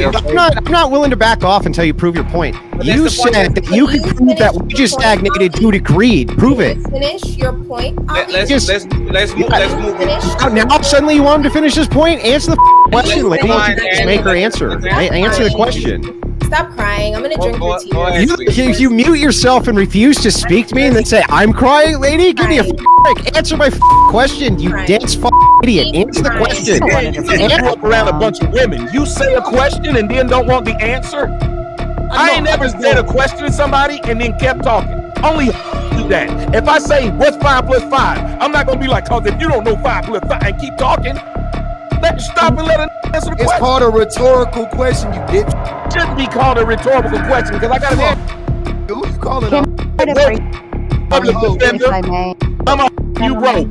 I'm not willing to back off until you prove your point. You said that you could prove that we just stagnated due to greed. Prove it. Finish your point. Let's move. Now suddenly you want him to finish his point? Answer the question, lady. Just make her answer. Answer the question. Stop crying. I'm gonna drink your tea. You mute yourself and refuse to speak to me and then say, I'm crying, lady? Give me a break. Answer my question, you dense idiot. Answer the question. You grew up around a bunch of women. You say a question and then don't want the answer? I ain't never said a question to somebody and then kept talking. Only do that. If I say, what's 5 plus 5? I'm not going to be like, cause if you don't know 5 plus 5 and keep talking, stop and let her answer the question. It's called a rhetorical question, you bitch. Should be called a rhetorical question because I got to answer. Who you calling up? Public defender. I'm a you broke.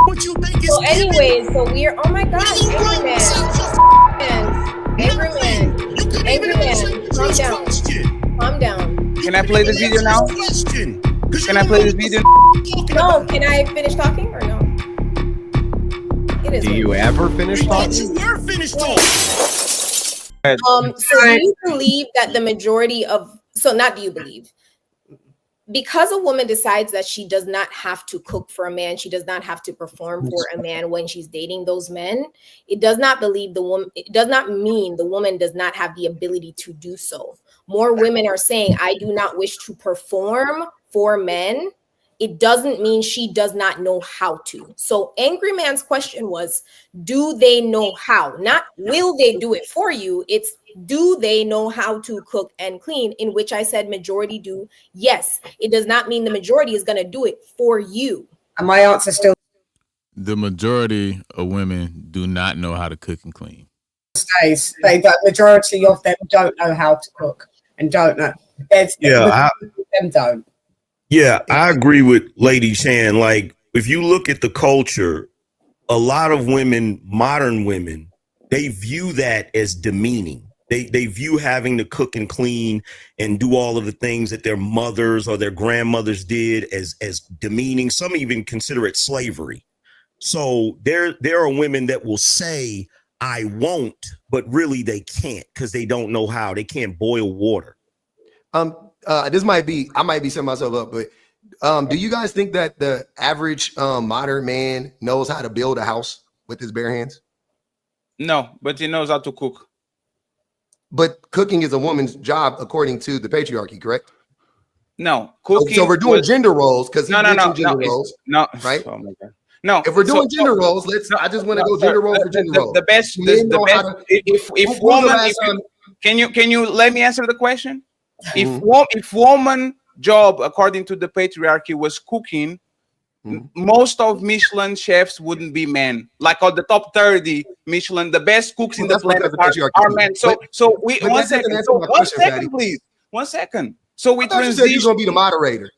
What you think is so anyways, so we're oh my god, angry man, calm down. Can I play this video now? Can I play this video? No, can I finish talking or no? It is. Do you ever finish talking? So do you believe that the majority of not do you believe? Because a woman decides that she does not have to cook for a man, she does not have to perform for a man when she's dating those men, it does not mean the woman does not have the ability to do so. More women are saying, I do not wish to perform for men. It doesn't mean she does not know how to. So Angry Man's question was, do they know how? Not will they do it for you? It's do they know how to cook and clean? In which I said majority do. Yes, it does not mean the majority is going to do it for you. And my answer still. The majority of women do not know how to cook and clean. Stays. The majority of them don't know how to cook and don't know. Them don't. Yeah, I agree with Lady Shan. Like, if you look at the culture, a lot of women, modern women, they view that as demeaning. They view having to cook and clean and do all of the things that their mothers or their grandmothers did as demeaning. Some even consider it slavery. So there are women that will say, I won't, but really they can't because they don't know how. They can't boil water. This might be, I might be setting myself up, but do you guys think that the average modern man knows how to build a house with his bare hands? No, but he knows how to cook. But cooking is a woman's job according to the patriarchy, correct? No, cooking. So we're doing gender roles because gender roles. No, right? Oh my God. No, if we're doing gender roles, I just want to go gender role for gender role. The best. Can you let me answer the question? If woman job according to the patriarchy was cooking, most of Michelin chefs wouldn't be men. Like on the top 30 Michelin, the best cooks in the planet are men. So one second, please. 1 second. So we transition. You're gonna be the moderator.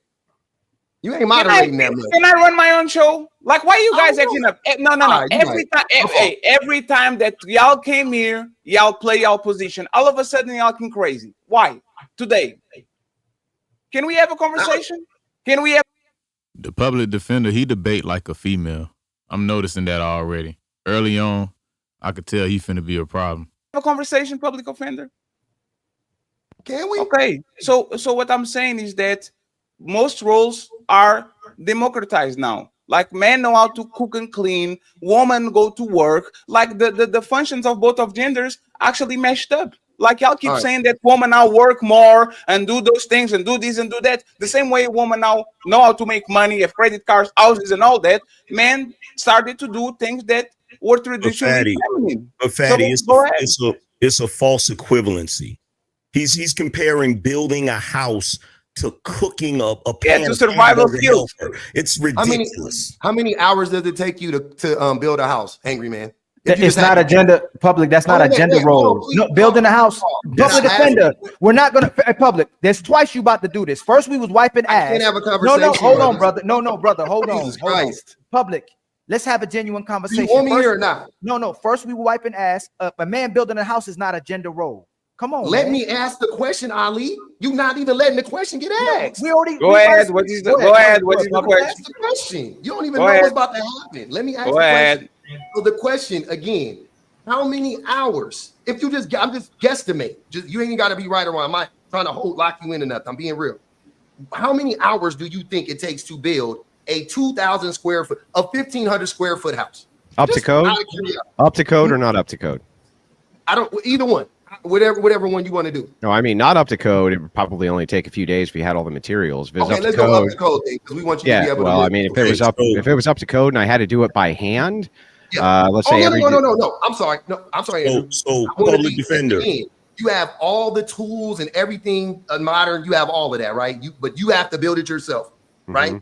You ain't moderating that much. Can I run my own show? Like, why are you guys acting up? No. Every time that y'all came here, y'all play y'all position. All of a sudden, y'all came crazy. Why? Today. Can we have a conversation? Can we have? The public defender, he debate like a female. I'm noticing that already. Early on, I could tell he finna be a problem. Have a conversation, public offender? Can we? Okay. So what I'm saying is that most roles are democratized now. Like men know how to cook and clean, women go to work. Like the functions of both of genders actually meshed up. Like y'all keep saying that women now work more and do those things and do this and do that. The same way women now know how to make money, have credit cards, houses and all that. Men started to do things that were traditionally feminine. But Fatty, it's a false equivalency. He's comparing building a house to cooking a pan to survival skills. It's ridiculous. How many hours does it take you to build a house, Angry Man? It's not a gender public. That's not a gender role. No, building a house, public defender. We're not gonna public. There's twice you about to do this. First we was wiping ass. Can't have a conversation. No, hold on, brother. No, brother. Hold on. Jesus Christ. Public. Let's have a genuine conversation. You want me here or not? No. First we were wiping ass. A man building a house is not a gender role. Come on. Let me ask the question, Ali. You not even letting the question get asked. We already go ahead. What is the question? Ask the question. You don't even know what's about to happen. Let me ask the question. So the question again, How many hours? If you just, I'm just guesstimate. Just you ain't got to be right or wrong. I'm not trying to lock you in or nothing. I'm being real. How many hours do you think it takes to build a 2,000 square foot, a 1,500 square foot house? Up to code? Up to code or not up to code? I don't. Either one. Whatever one you want to do. No, I mean not up to code. It would probably only take a few days if you had all the materials. If it was Okay, up let's to code, go up to code because we want you to be able to. Well, I mean, if it was up to code and I had to do it by hand, let's say no. I'm sorry. No, I'm sorry. Andrew. So public defender. You have all the tools and everything modern. You have all of that, right? But you have to build it yourself, right?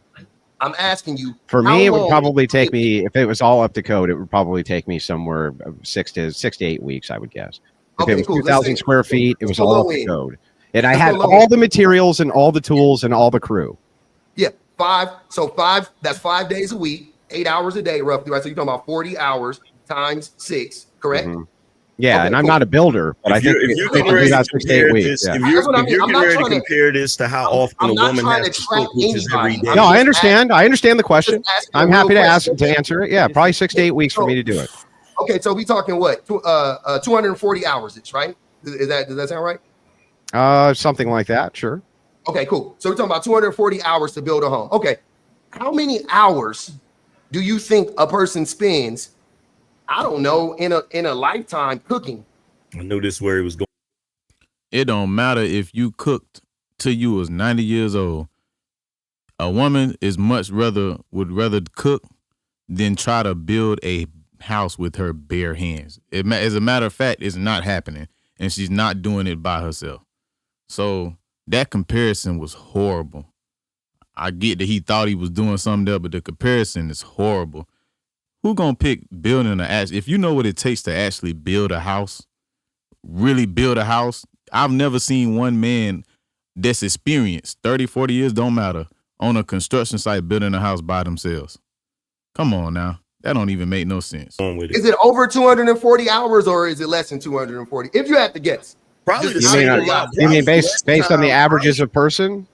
I'm asking you. For me, it would probably take me, if it was all up to code, it would probably take me somewhere 6 to 8 weeks, I would guess. If it was 2,000 square feet, it was all up to code. And I had all the materials and all the tools and all the crew. Yeah, 5. So 5, that's 5 days a week, 8 hours a day, roughly, right? So you're talking about 40 hours times 6, correct? Yeah, and I'm not a builder, but I think if you're getting ready to compare this to how often a woman has to cook, which is every day. No, I understand the question. I'm happy to answer it. Yeah, probably 6 to 8 weeks for me to do it. Okay, so we talking what? 240 hours, right? Does that sound right? Something like that, sure. Okay, cool. So we're talking about 240 hours to build a home. Okay, how many hours do you think a person spends? I don't know, in a lifetime cooking. I knew this is where he was going. It don't matter if you cooked till you was 90 years old. A woman would rather cook than try to build a house with her bare hands. As a matter of fact, it's not happening, and she's not doing it by herself. So that comparison was horrible. I get that he thought he was doing something there, but the comparison is horrible. Who gonna pick building if you know what it takes to actually build a house, really build a house? I've never seen one man that's experienced, 30, 40 years, don't matter, on a construction site building a house by themselves. Come on now. That don't even make no sense. Is it over 240 hours or is it less than 240? If you had to guess. Probably the same. You mean based on the averages of person?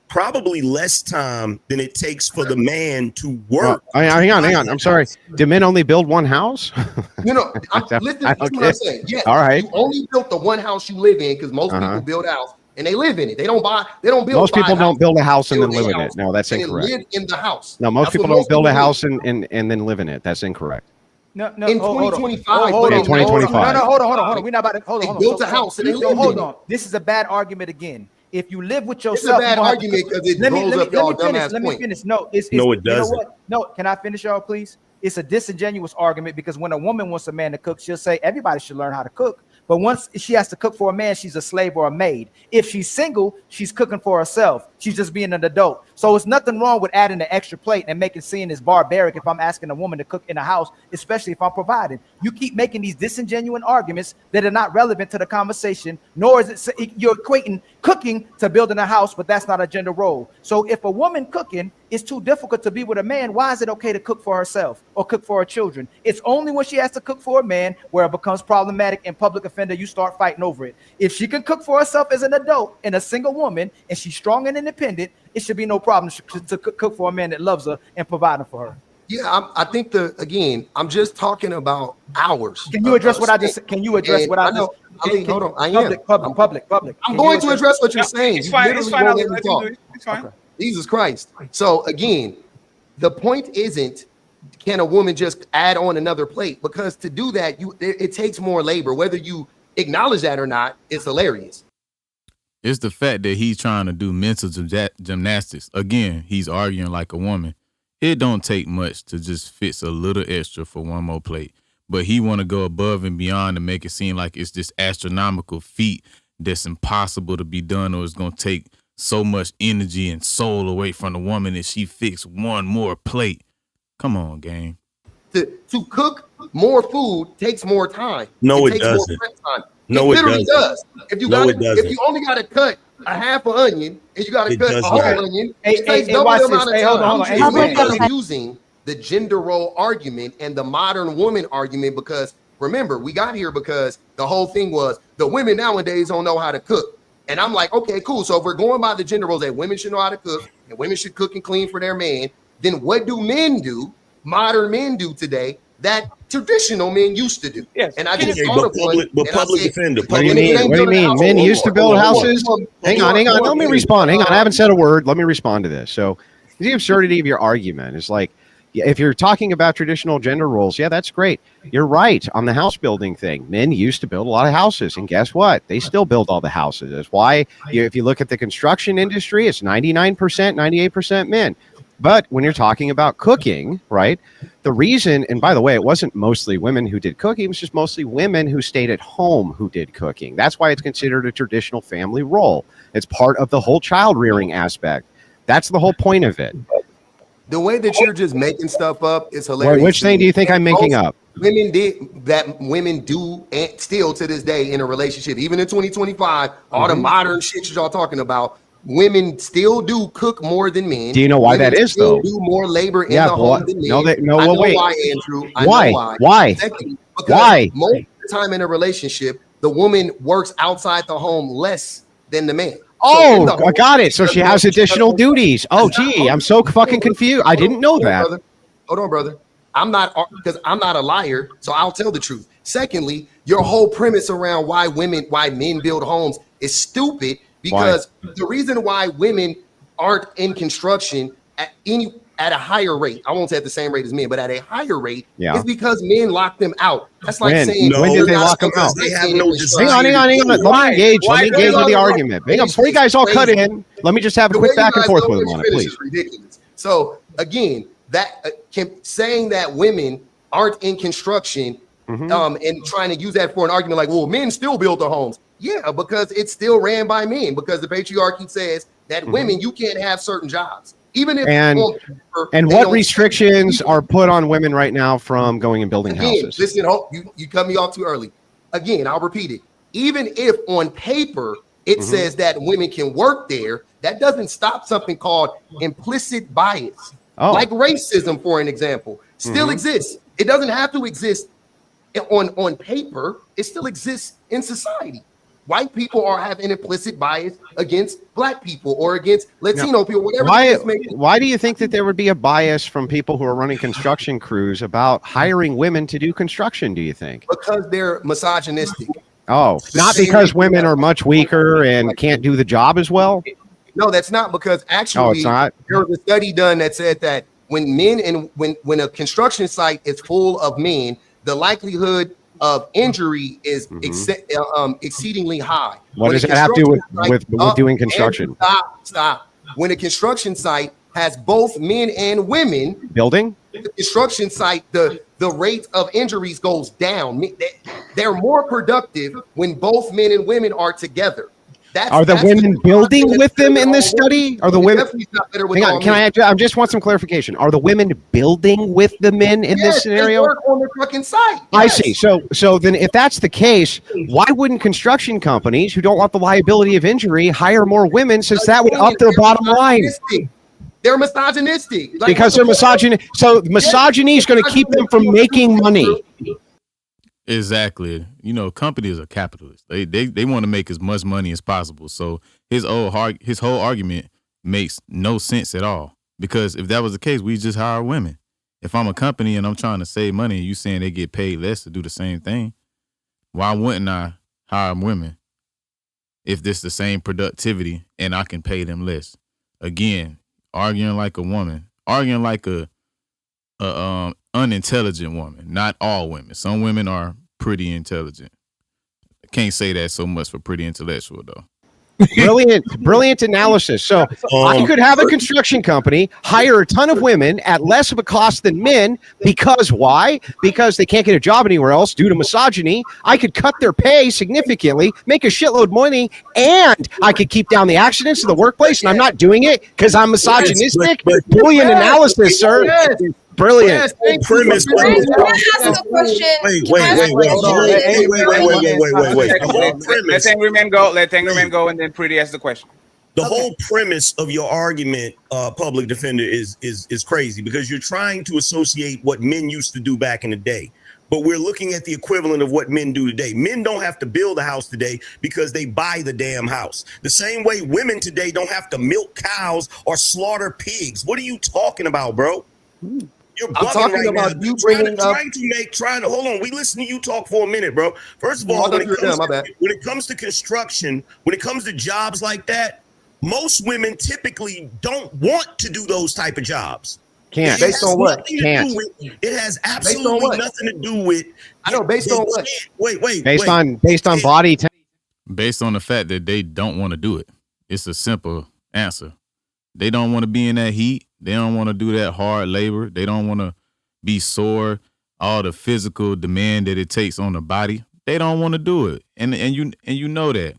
Probably less time than it takes for the man to work. Hang on. I'm sorry. Do men only build one house? Listen to what I'm saying. Yes, all right. You only built the one house you live in because most people build a house and they live in it. They don't build. Most people don't build a house and then live in it. No, that's incorrect. Live in the house. No, most people don't build a house and then live in it. That's incorrect. No. In 2025. Hold on. 2025. No, hold on. We're not about to hold on. They built a house and they live in it. Hold on. This is a bad argument again. If you live with yourself, it's a bad argument because it blows up y'all dumbass point. Let me finish. No, it doesn't. You know what? No, can I finish, y'all, please? It's a disingenuous argument because when a woman wants a man to cook, she'll say everybody should learn how to cook. But once she has to cook for a man, she's a slave or a maid. If she's single, she's cooking for herself. She's just being an adult. So it's nothing wrong with adding an extra plate and making seeing as barbaric if I'm asking a woman to cook in a house, especially if I'm providing. You keep making these disingenuous arguments that are not relevant to the conversation, nor is it you're equating cooking to building a house, but that's not a gender role. So if a woman cooking is too difficult to be with a man, why is it okay to cook for herself or cook for her children? It's only when she has to cook for a man where it becomes problematic and public offender, you start fighting over it. If she can cook for herself as an adult and a single woman and she's strong and independent, it should be no problem to cook for a man that loves her and providing for her. Yeah, I think I'm just talking about hours. Can you address what I just? Can you address what I just? Hold on. I am public. I'm going to address what you're saying. It's fine. It's fine. It's fine. Okay. Jesus Christ. So again, the point isn't can a woman just add on another plate, because to do that, it takes more labor. Whether you acknowledge that or not, it's hilarious. It's the fact that he's trying to do mental gymnastics. Again, he's arguing like a woman. It don't take much to just fix a little extra for one more plate. But he want to go above and beyond to make it seem like it's this astronomical feat that's impossible to be done, or it's going to take so much energy and soul away from the woman if she fix one more plate. Come on, gang. To cook more food takes more time. No, it doesn't. No, it literally does. If you only got to cut a half an onion and you got to cut a whole onion, it takes double the amount of time. I'm using the gender role argument and the modern woman argument because remember, we got here because the whole thing was the women nowadays don't know how to cook. And I'm like, okay, cool. So if we're going by the gender roles that women should know how to cook and women should cook and clean for their man, then what do men do? Modern men do today. that traditional men used to do. Yes. And I just Okay, thought of public defender. What do you mean? What do you mean? Men used to build houses? Hang on. Let me respond. Hang on. I haven't said a word. Let me respond to this. So the absurdity of your argument is like, if you're talking about traditional gender roles, yeah, that's great. You're right on the house building thing. Men used to build a lot of houses, and guess what? They still build all the houses. That's why if you look at the construction industry, it's 99%, 98% men. But when you're talking about cooking, right, the reason, and by the way, it wasn't mostly women who did cooking, it was just mostly women who stayed at home who did cooking. That's why it's considered a traditional family role. It's part of the whole child rearing aspect. That's the whole point of it. The way that you're just making stuff up is hilarious. Which thing do you think I'm making up? Women do and still to this day in a relationship, even in 2025, all the modern shit y'all talking about, women still do cook more than men. Do you know why that is, though? Do more labor in the home than men. Wait. Why, Andrew? Why? Second, because why? Most of the time in a relationship, the woman works outside the home less than the man. Oh, I got it. So she has additional duties. Oh, gee, I'm so fucking confused. I didn't know that. Hold on, brother. I'm not a liar, so I'll tell the truth. Secondly, your whole premise around why men build homes is stupid, because the reason why women aren't in construction at a higher rate, I won't say at the same rate as men, but at a higher rate, is because men lock them out. That's like saying, when did they lock them out? They have no desire. Hang on. Let me engage with the argument. Hang on, before you guys all cut in, let me just have a quick back and forth with them on it, please. Ridiculous. So again, that saying that women aren't in construction and trying to use that for an argument like, well, men still build their homes. Yeah, because it's still ran by men, because the patriarchy says that women, you can't have certain jobs. Even if and what restrictions are put on women right now from going and building houses? Listen, you cut me off too early. Again, I'll repeat it. Even if on paper it says that women can work there, that doesn't stop something called implicit bias. Like racism, for an example, still exists. It doesn't have to exist on paper. It still exists in society. White people have an implicit bias against black people or against Latino people, whatever. Why do you think that there would be a bias from people who are running construction crews about hiring women to do construction, do you think? Because they're misogynistic. Oh, not because women are much weaker and can't do the job as well? No, that's not, because actually there was a study done that said that when a construction site is full of men, the likelihood of injury is exceedingly high. What does it have to do with doing construction? Stop. When a construction site has both men and women building, the construction site, the rate of injuries goes down. They're more productive when both men and women are together. Are the women building with them in this study? Are the women? Hang on, I just want some clarification. Are the women building with the men in this scenario? They work on the fucking site. I see. So then, if that's the case, why wouldn't construction companies who don't want the liability of injury hire more women, since that would up their bottom line? They're misogynistic. Because they're misogynistic. So misogyny is going to keep them from making money. Exactly. You know, companies are capitalists. They want to make as much money as possible. So his whole argument makes no sense at all. Because if that was the case, we just hire women. If I'm a company and I'm trying to save money and you saying they get paid less to do the same thing, why wouldn't I hire women if this the same productivity and I can pay them less? Again, arguing like a woman, arguing like a unintelligent woman. Not all women. Some women are pretty intelligent. Can't say that so much for pretty intellectual though. Brilliant analysis. So I could have a construction company hire a ton of women at less of a cost than men, because why? Because they can't get a job anywhere else due to misogyny. I could cut their pay significantly, make a shitload of money, and I could keep down the accidents in the workplace, and I'm not doing it because I'm misogynistic. Brilliant analysis, sir. Brilliant. Premise. Wait. Let's angry men go. Let angry men go, and then Pretty ask the question. The whole premise of your argument, public defender, is crazy, because you're trying to associate what men used to do back in the day. But we're looking at the equivalent of what men do today. Men don't have to build a house today because they buy the damn house. The same way women today don't have to milk cows or slaughter pigs. What are you talking about, bro? You're I'm talking right about now. you bringing up. Trying to hold on. We listen to you talk for a minute, bro. First of all, when it comes to construction, when it comes to jobs like that, most women typically don't want to do those type of jobs. Can't. Based on what? It has absolutely nothing to do with. I know. Based on what? Wait. Based on body. Based on the fact that they don't want to do it. It's a simple answer. They don't want to be in that heat. They don't want to do that hard labor. They don't want to be sore. All the physical demand that it takes on the body. They don't want to do it, and you know that.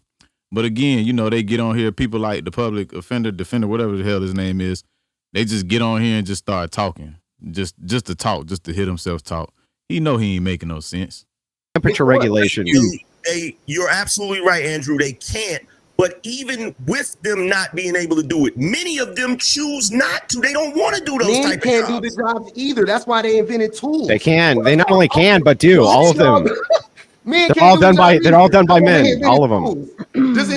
But again, you know, they get on here. People like the public defender, whatever the hell his name is. They just get on here and just start talking, just to talk, just to hear themselves talk. He know he ain't making no sense. Temperature regulation. You're absolutely right, Andrew. They can't. But even with them not being able to do it, many of them choose not to. They don't want to do those type of jobs. Men can't do the jobs either. That's why they invented tools. They can. They not only can, but do. All of them. Men they're all done by. They're all done by men. All of them. Just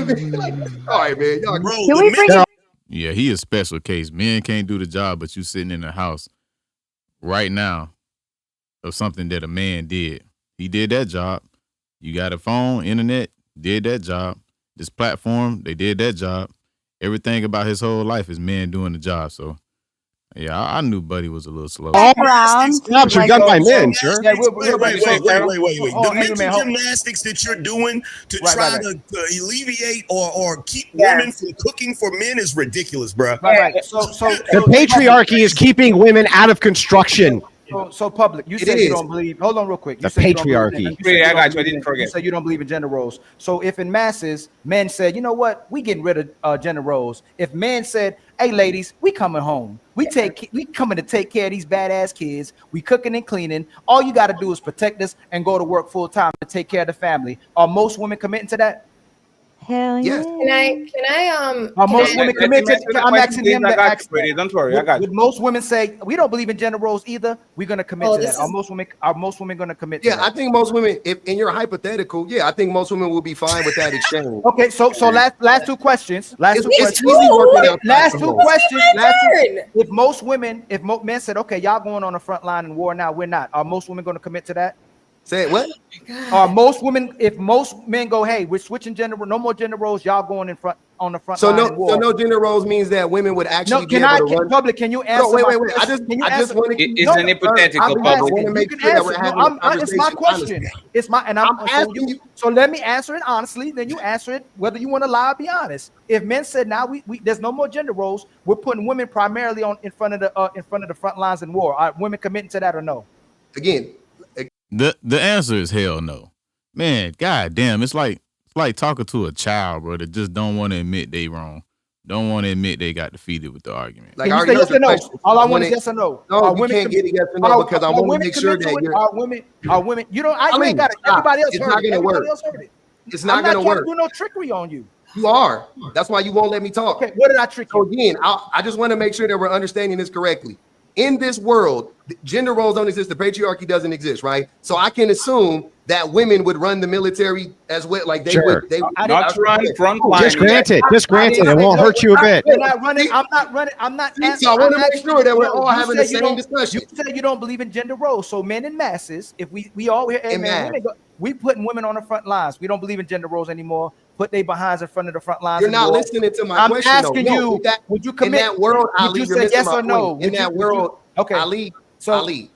all right, man. Y'all, bro, yeah, he is special case. Men can't do the job, but you sitting in the house right now of something that a man did. He did that job. You got a phone, internet, did that job. This platform, they did that job. Everything about his whole life is men doing the job. So, yeah, I knew Buddy was a little slow. All jobs are done by men, sure. Wait. The mental gymnastics that you're doing to try to alleviate or keep women from cooking for men is ridiculous, bro. So the patriarchy is keeping women out of construction. So public, you said you don't believe. Hold on, real quick. You the patriarchy. I got you. I didn't forget. You said you don't believe in gender roles. So if in masses, men said, you know what, we getting rid of gender roles. If men said, hey, ladies, we coming home. We coming to take care of these badass kids. We cooking and cleaning. All you got to do is protect us and go to work full time to take care of the family. Are most women committing to that? Hell yeah. Can I Are most women committed? I'm asking him to ask. Don't worry, I got you. Would most women say we don't believe in gender roles either? We're gonna commit to that. Are most women gonna commit to that? Yeah, I think most women, if in your hypothetical, I think most women will be fine with that exchange. Okay, so last two questions. Last two questions. If men said, okay, y'all going on the front line in war now, we're not. Are most women gonna commit to that? Say what? Are most women, if most men go, hey, we're switching gender, no more gender roles, y'all going on the front line. So no gender roles means that women would actually be able to run. Public, can you answer? Wait. I just want to. It's an hypothetical. It's my question. I'm asking you. So let me answer it honestly. Then you answer it whether you want to lie or be honest. If men said now we there's no more gender roles, we're putting women primarily in front of the front lines in war. Are women committing to that or no? Again. The answer is hell no. Man, goddamn, it's like talking to a child, bro, that just don't want to admit they wrong. Don't want to admit they got defeated with the argument. Like, can you say yes or no? All I want is yes or no. No, we can't get a yes or no because I want to make sure that are women. You don't. I ain't got it. Everybody else heard it. Everybody else heard it. It's not going to work. I'm not trying to do no trickery on you. You are. That's why you won't let me talk. Okay, what did I trick you? So again, I just want to make sure that we're understanding this correctly. In this world, gender roles don't exist. The patriarchy doesn't exist, right? So I can assume that women would run the military as well. Like they would. They not run front line. Just granted. It won't hurt you a bit. I'm not running. I'm not. So I want to make sure that we're all having the same discussion. You said you don't believe in gender roles. So men in masses, if we all here, we putting women on the front lines. We don't believe in gender roles anymore. Put their behinds in front of the front lines. You're not listening to my question. I'm asking you, would you commit? In that world, Ali, would you say yes or no? In that world, okay. Ali,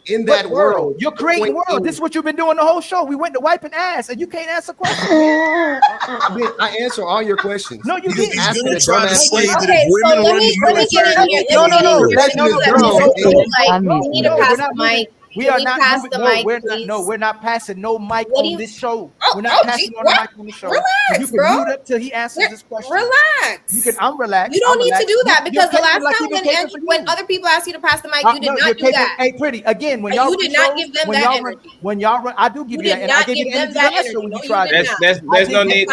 in that world, you're creating world. This is what you've been doing the whole show. We went to wiping ass, and you can't answer questions. I answer all your questions. No, you didn't. He's gonna try to say that Okay, women so let me get in here. No. We need to pass the mic. We are not pass the mic, we're not passing no mic on this show. We're not passing on the mic on the show. Relax, you can bro. mute up till he answers this question. Relax. I'm relaxed. You don't need to do that because the last time when other people asked you to pass the mic, you did not do that. Hey, pretty. Again, when y'all you did not give them that energy. When y'all run, I do give you that. And I gave you that energy when you tried. There's no need.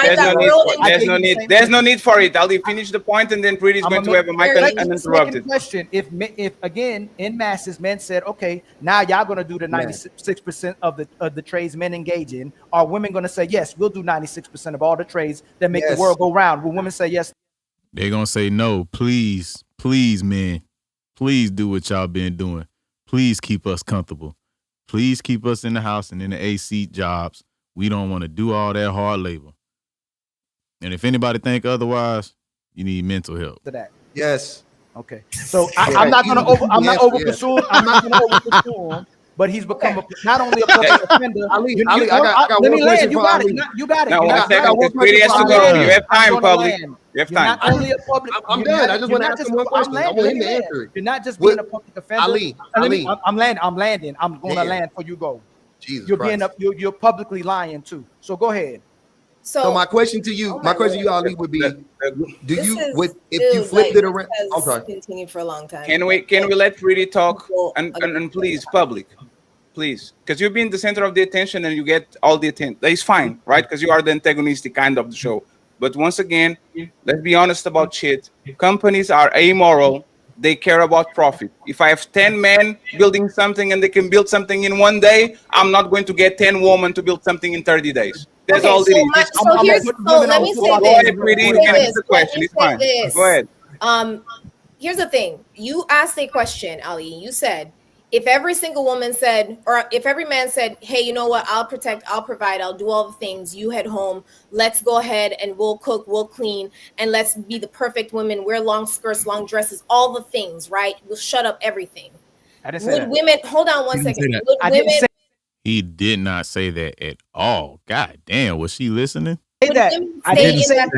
There's no need for it. I'll finish the point, and then Pretty is going to have a mic uninterrupted. Question: If again in masses, men said, okay, now y'all gonna do the 96% of the trades men engage in, are women going to say yes, we'll do 96% of all the trades that make the world go round? Will women say yes? They're going to say no. Please men, please do what y'all been doing. please keep us comfortable. Please keep us in the house and in the AC jobs. We don't want to do all that hard labor. And if anybody think otherwise, you need mental help. To that. Yes. Okay. So I'm not gonna over consume. I'm not gonna over consume. But he's become not only a public offender. Ali, I got let one me land. question You for got Ali. it. You got it. No, You one got second. it. Pretty has to go. You have time, public. Land. You have You're time. not only a public. I'm done. I just want to ask him one question. I want him to answer it. You're not just being a public offender. Ali, I'm landing. I'm going to land before you go. Jesus you're Christ. You're publicly lying too. So go ahead. So my question to you, Ali, would be: if you flipped it around? I'm sorry. Continued for a long time. Can we let Pretty talk and please, public, please, because you've been the center of the attention and you get all the attention. It's fine, right? Because you are the antagonistic kind of the show. But once again, let's be honest about shit. Companies are amoral. They care about profit. If I have 10 men building something and they can build something in one day, I'm not going to get 10 women to build something in 30 days. That's all it is. Let me say Go ahead, Pretty. You can answer the question. It's fine. Go ahead. Here's the thing. You asked a question, Ali. You said, if every single woman said, or if every man said, hey, you know what, I'll protect, I'll provide, I'll do all the things, you head home, let's go ahead and we'll cook, we'll clean, and let's be the perfect women, wear long skirts, long dresses, all the things, right? We'll shut up everything. I didn't say Would that. women, hold on one second. Would women, He did not say that at all. God damn, was she listening? Say that. I didn't say that.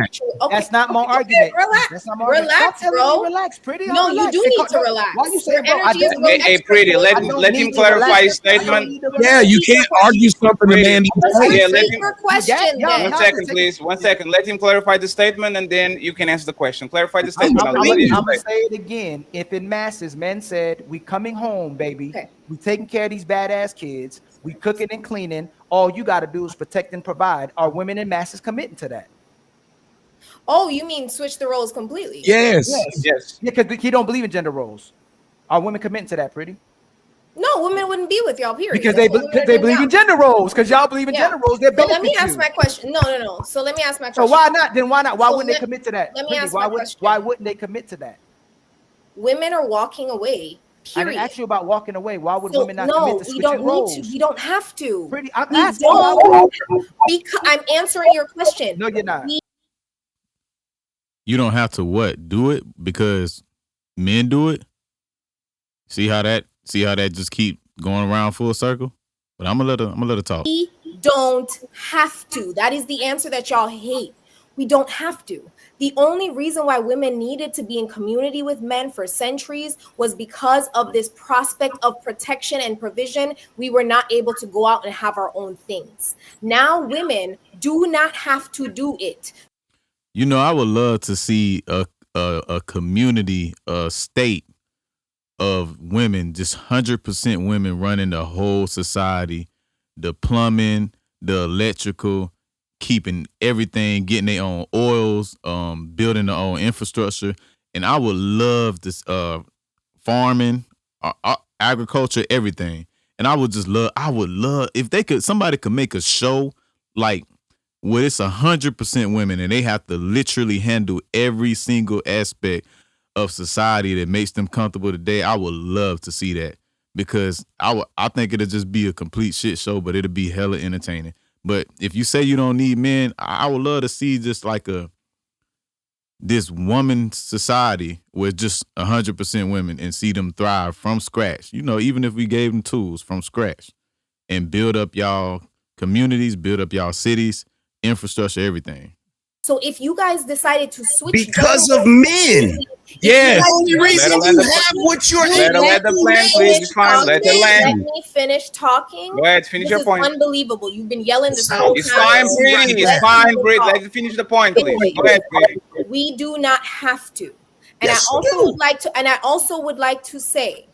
Okay, that's not my argument. Relax. That's not my argument. Relax, bro. Relax, Pretty. No, you do need to relax. Why you saying, bro? Hey, Pretty, let him clarify his statement. Yeah, you can't argue something the man didn't say. Yeah, let him. Question. One second, please. 1 second. Let him clarify the statement, and then you can answer the question. Clarify the statement. I'm gonna say it again. If in masses, men said, "We coming home, baby. Okay. We taking care of these badass kids. We cooking and cleaning. All you got to do is protect and provide." Are women in masses committing to that? Oh, you mean switch the roles completely? Yes. Yeah, because he don't believe in gender roles. Are women committing to that, Pretty? No, women wouldn't be with y'all, period. Because they believe in gender roles. Because y'all believe in gender roles. They're let me ask my question. No. So let me ask my question. So why not? Then why not? Why wouldn't they commit to that? Let me ask my question. Why wouldn't they commit to that? Women are walking away. Period. I didn't ask you about walking away. Why would women not commit to switching roles? We don't have to. Pretty, I'm asking. Because I'm answering your question. No, you're not. You don't have to what? Do it because men do it? See how that just keep going around full circle? But I'm gonna let her talk. We don't have to. That is the answer that y'all hate. We don't have to. The only reason why women needed to be in community with men for centuries was because of this prospect of protection and provision. We were not able to go out and have our own things. Now women do not have to do it. You know, I would love to see a community, a state of women, just 100% women running the whole society, the plumbing, the electrical, keeping everything, getting their own oils, building their own infrastructure. And I would love this farming, agriculture, everything. And I would love if somebody could make a show like where it's 100% women and they have to literally handle every single aspect of society that makes them comfortable today. I would love to see that because I think it'll just be a complete shit show, but it'll be hella entertaining. But if you say you don't need men, I would love to see just like this woman society with just 100% women and see them thrive from scratch. You know, even if we gave them tools from scratch and build up y'all communities, build up y'all cities, infrastructure, everything. So if you guys decided to switch because of men, yes, the only reason you have what you're let the plan, please. It's fine. Let the land. Let me finish talking. Go ahead, finish your point. Unbelievable. You've been yelling this whole time. It's fine, Brady. It's fine, Brady. Let me finish the point, please. Go ahead, Brady. We do not have to. And I also would like to say,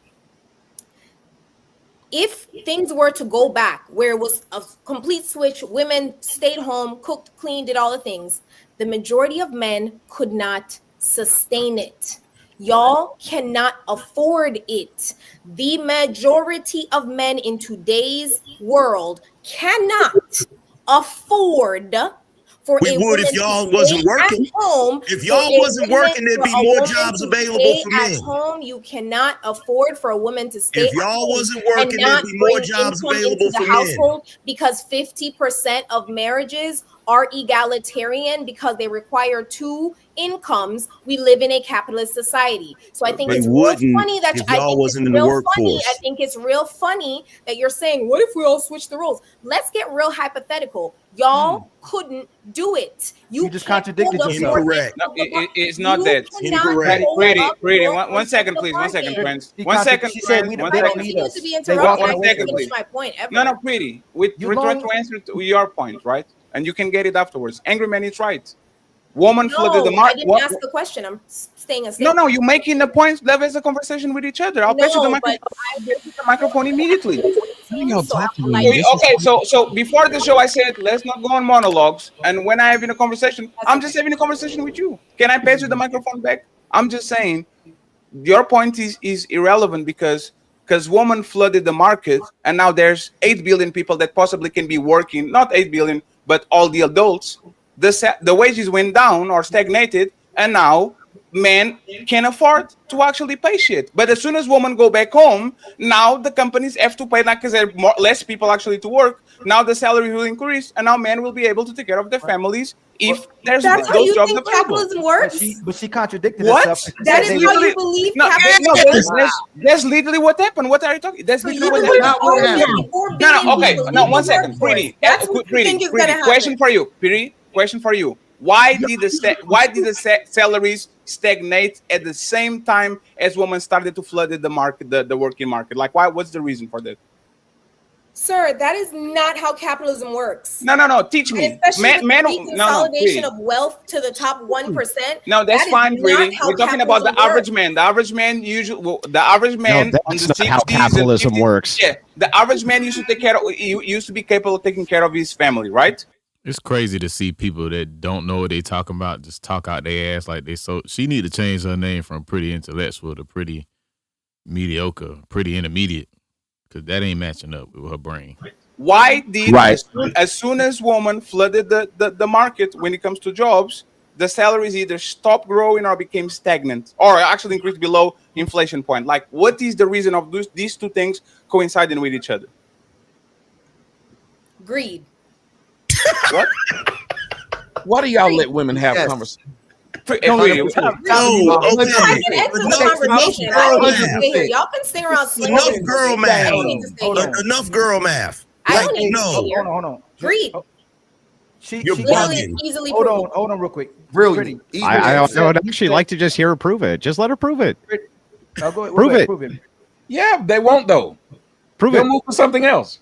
if things were to go back where it was a complete switch, women stayed home, cooked, cleaned, did all the things, the majority of men could not sustain it. Y'all cannot afford it. The majority of men in today's world cannot afford for We a would if woman y'all to wasn't stay working. at home. If For y'all a wasn't woman- working, there'd for be a more woman jobs to available stay for at men. home. You cannot afford for a woman to stay If at y'all home wasn't and working, not there'd be more bring jobs income available into the for men. household, because 50% of marriages are egalitarian because they require two incomes. We live in a capitalist society. So I think They it's real wouldn't funny that if I y'all think it's wasn't in the real funny. workforce. I think it's real funny that you're saying, what if we all switch the roles? Let's get real hypothetical. Y'all couldn't do it. You just contradicted yourself. Incorrect. No, it's not that. Incorrect. Pretty. One second, please. 1 second, friends. 1 second, She said friends. we, 1 they second. don't need continue us. to be They interrupted. walking I away can't from finish us. my point ever. No, pretty. We You try long- to answer to your point, right? And you can get it afterwards. Angry man is right. Woman flooded the No, I market. didn't ask the question. I'm staying a No, you're making the point. That is a conversation with each other. I'll pass you the microphone. The microphone immediately. So before the show, I said let's not go on monologues. And when I having a conversation, I'm just having a conversation with you. Can I pass you the microphone back? I'm just saying, your point is irrelevant because woman flooded the market, and now there's 8 billion people that possibly can be working. Not 8 billion, but all the adults. The wages went down or stagnated, and now men can afford to actually pay shit. But as soon as women go back home, now the companies have to pay, like, because there are less people actually to work. Now the salary will increase, and now men will be able to take care of their families if there's That's how those you jobs think available. capitalism works? But she contradicted What? herself. That is how you believe capitalism works? That's literally what happened. What are you talking? That's literally what There's happened. already 4 billion Okay. people No, leaving 1 the second. workforce. Pretty. That's what you think is going to happen. Question for you. Pretty. Question for you. Why did the salaries stagnate at the same time as women started to flood the market, the working market? Like, why? What's the reason for that? Sir, that is not how capitalism works. No. Teach me. And especially with the consolidation of wealth to the top 1%. No, that's fine, Pretty. We're talking about the average man. The average man the average man on the 60s how capitalism works. Yeah, the average man used to take care of. Used to be capable of taking care of his family, right? It's crazy to see people that don't know what they talking about just talk out their ass like they so. She need to change her name from pretty intellectual to pretty mediocre, pretty intermediate, because that ain't matching up with her brain. Why did as soon as women flooded the market when it comes to jobs, the salaries either stopped growing or became stagnant or actually increased below inflation point? Like, what is the reason of these two things coinciding with each other? Greed. What? Why do y'all let women have conversations? Y'all can stay around. Enough girl math. Enough girl math. I don't need to stay here. Hold on. Greed. You're bugging. Easily hold on real quick. Brilliant. I would actually like to just hear her prove it. Just let her prove it. I'll go Prove it. Prove it. Yeah, they won't though. Prove They'll it. move to something else.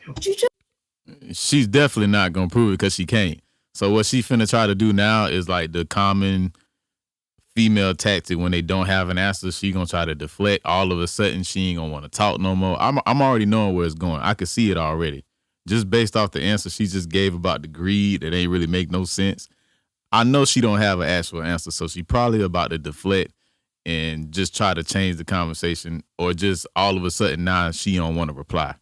She's definitely not gonna prove it because she can't. So what she finna try to do now is like the common female tactic when they don't have an answer. She gonna try to deflect. All of a sudden, she ain't gonna want to talk no more. I'm already knowing where it's going. I could see it already, just based off the answer she just gave about the greed that ain't really make no sense. I know she don't have an actual answer, so she probably about to deflect and just try to change the conversation, or just all of a sudden now she don't want to reply.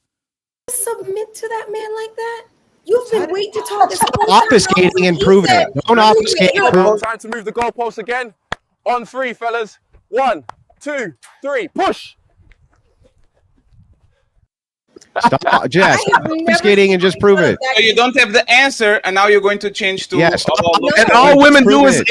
Submit to that man like that? You've been waiting to talk this whole time. Obfuscating and prove it. Don't obfuscate and prove it. Time to move the goalposts again. On 3, fellas. 1, 2, 3. Push. Stop, Jess. Obfuscating and just prove it. So you don't have the answer, and now you're going to change to. Yes. And all women do is.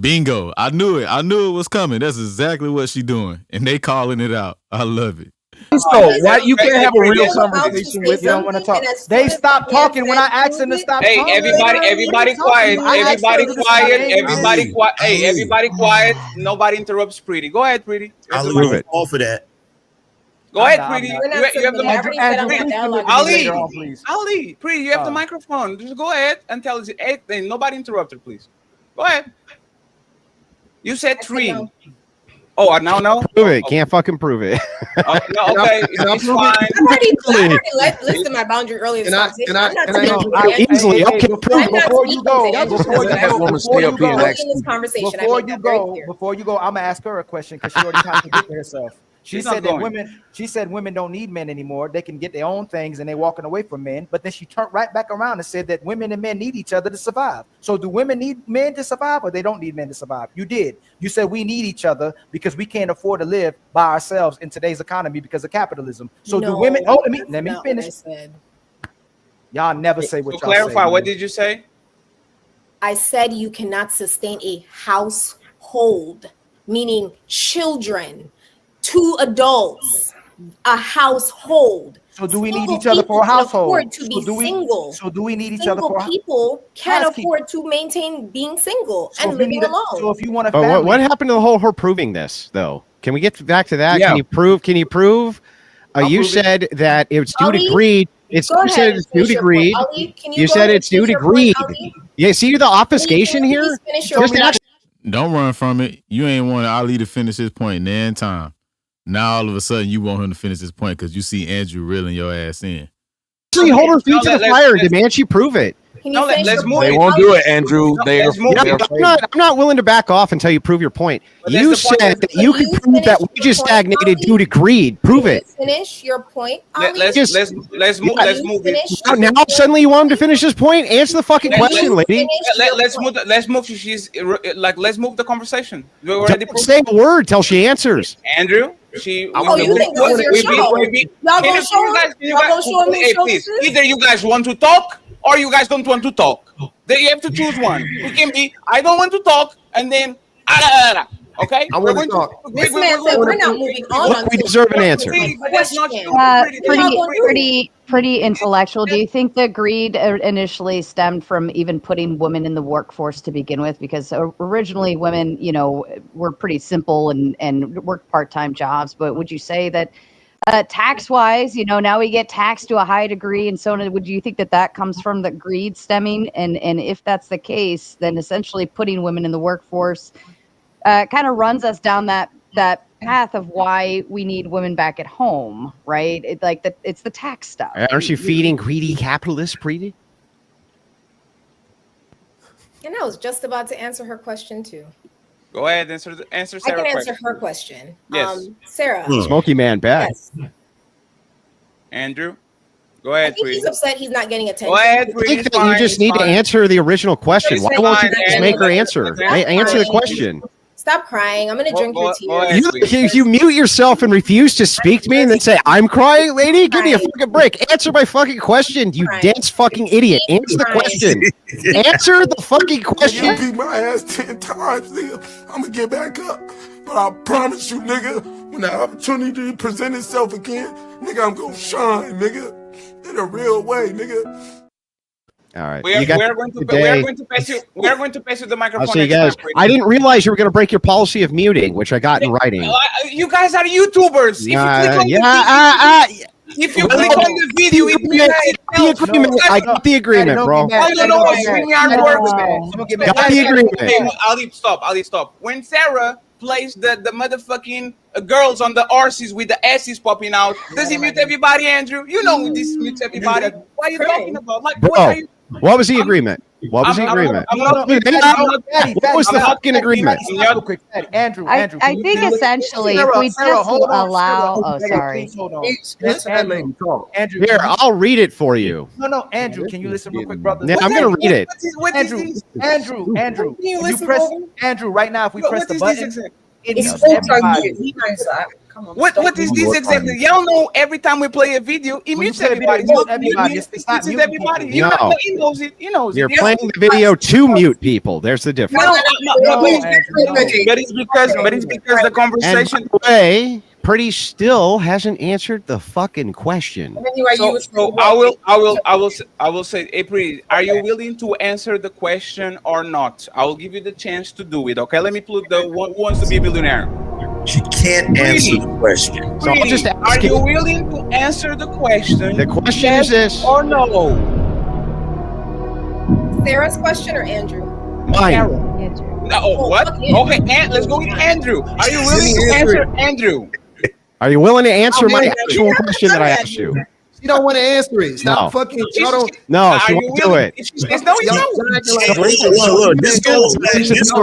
Bingo. I knew it. I knew it was coming. That's exactly what she doing. And they calling it out. I love it. So why you can't have a real conversation with You don't want to talk. They stopped talking when I asked them to stop talking. Hey, everybody quiet. Everybody quiet. Hey, everybody quiet. Nobody interrupts Pretty. Go ahead, Pretty. I'll leave it all for that. Go ahead, Pretty. You have the microphone. Ali, Pretty, you have the microphone. Just go ahead and tell us. Hey, nobody interrupt her, please. Go ahead. You said 3. Oh, no. Prove it. Can't fucking prove it. Okay, it's fine. I already listed my boundary earlier. Easily. Okay. Before you go, Before you go, I'm gonna ask her a question because she already contradicted herself. She said that women don't need men anymore. They can get their own things and they're walking away from men. But then she turned right back around and said that women and men need each other to survive. So do women need men to survive or they don't need men to survive? You did. You said we need each other because we can't afford to live by ourselves in today's economy because of capitalism. So do women? Oh, let me finish. Y'all never say what y'all clarify. say. What did you say? I said you cannot sustain a household, meaning children, 2 adults, a household. So do we need each other for a household? To be single. So do we need each other for a people can't afford to maintain being single and living alone. So if you want to, but what happened to the whole her proving this though? Can we get back to that? Yeah. Can you prove? You said that it's due to greed. You said it's due to greed. You said it's due to greed. Yeah, see the obfuscation here? Don't run from it. You ain't want Ali to finish his point in time. Now all of a sudden you want him to finish his point because you see Andrew reeling your ass in. Actually, hold her feet to the fire and demand she prove it. Let's move. They won't do it, Andrew. I'm not willing to back off until you prove your point. You said that you could prove that wages stagnated due to greed. Prove it. Finish your point. Let's move it. Now suddenly you want him to finish his point? Answer the fucking question, lady. Let's move. She's like, let's move the conversation. We already Don't say a word till she answers. Andrew. You think this is your show? Y'all gonna show him? Either you guys want to talk or you guys don't want to talk. Then you have to choose one. It can be I don't want to talk, and then okay. I want to talk. This man said we're not moving on. We deserve an answer. Pretty intellectual. Do you think the greed initially stemmed from even putting women in the workforce to begin with? Because originally women, were pretty simple and worked part-time jobs. But would you say that tax-wise, now we get taxed to a high degree and so on? Would you think that comes from the greed stemming? And if that's the case, then essentially putting women in the workforce kind of runs us down that path of why we need women back at home, right? It's the tax stuff. Aren't you feeding greedy capitalists, Preeti? And I was just about to answer her question too. Go ahead, answer Sarah's question. I can answer her question. Yes. Sarah. Smoky man back. Yes. Andrew, go ahead. I think he's upset he's not getting attention. Go ahead, I think that you just need to answer the original question. Why won't you just make her answer? Answer the question. Stop crying. I'm going to drink your tears. You mute yourself and refuse to speak to me and then say, I'm crying, lady? Give me a fucking break. Answer my fucking question, you dense fucking idiot. Answer the question. Answer the fucking question. You beat my ass 10 times, nigga. I'm going to get back up. But I promise you, nigga, when the opportunity presents itself again, nigga, I'm going to shine, nigga. In a real way, nigga. All right. We're going to pass you the microphone. I'll see you guys. I didn't realize you were going to break your policy of muting, which I got in writing. You guys are YouTubers. If you click on the video, I got the agreement, bro. Got the agreement. I'll stop. When Sarah plays the motherfucking girls on the RCs with the asses popping out, does he mute everybody, Andrew? You know this mutes everybody. What are you talking about? Like, what was the agreement? What was the agreement? What was the fucking agreement? Andrew. I think essentially if we just allow. Oh, sorry. Andrew, here, I'll read it for you. No, Andrew, can you listen real quick, brother? Yeah, I'm gonna read it. Andrew, you press Andrew right now. If we press the button, it's everybody. He knows that. What is this exactly? Y'all know every time we play a video, it mutes everybody. It's not everybody. He knows it. He knows it. You're playing the video to mute people. There's the difference. But it's because the conversation. And by the way, Pretty still hasn't answered the fucking question. So I will say, hey, Pretty, are you willing to answer the question or not? I will give you the chance to do it. Okay, let me put the one who wants to be a billionaire. She can't answer the question. So I'll just ask are you willing to answer the question? The question is this: or no? Sarah's question or Andrew? Mine. No, what? Okay, let's go with Andrew. Are you willing to answer Andrew? Are you willing to answer my actual question that I asked you? She don't want to answer it. Stop fucking. Y'all don't. No, she won't do it. Look, this goes back.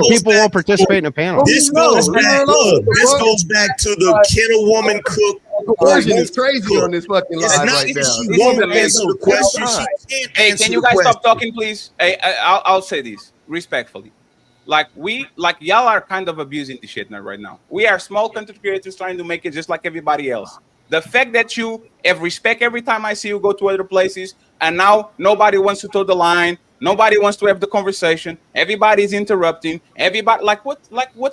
People won't participate in a panel. This goes back. Look, this goes back to the can a woman cook? Coercion is crazy on this fucking live right now. She won't answer the question. She can't Hey, answer can you the guys question. stop talking, please? Hey, I'll say this respectfully. Like y'all are kind of abusing the shit right now. We are small content creators trying to make it just like everybody else. The fact that you have respect every time I see you go to other places, and now nobody wants to toe the line, nobody wants to have the conversation, everybody's interrupting, everybody like what?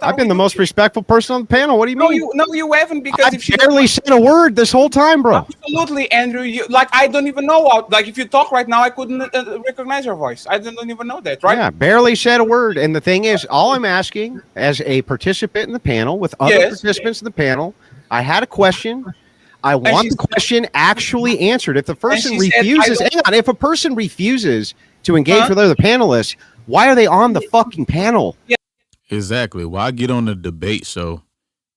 I've been the most respectful person on the panel. What do you mean? No, you haven't, because I barely said a word this whole time, bro. Absolutely, Andrew. I don't even know like if you talk right now, I couldn't recognize your voice. I don't even know that, right? Yeah, barely said a word. And the thing is, all I'm asking as a participant in the panel with other participants in the panel, I had a question. I want the question actually answered. If the person refuses, if a person refuses to engage with other panelists, why are they on the fucking panel? Yeah. Exactly. Why get on the debate show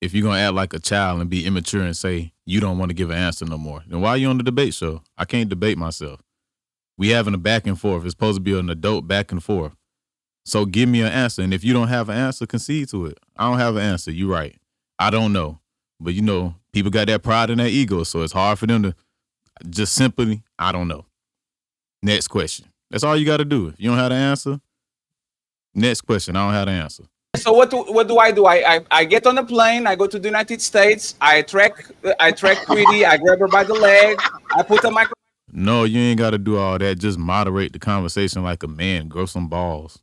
if you're going to act like a child and be immature and say you don't want to give an answer no more? Then why are you on the debate show? I can't debate myself. We having a back and forth. It's supposed to be an adult back and forth. So give me an answer. And if you don't have an answer, concede to it. I don't have an answer. You're right. I don't know. But, people got that pride and that ego, so it's hard for them to just simply, I don't know. Next question. That's all you got to do. If you don't have the answer, next question. I don't have the answer. So what do? I get on a plane. I go to the United States. I track Tweety. I grab her by the leg. I put a microphone. No, you ain't got to do all that. Just moderate the conversation like a man. Grow some balls.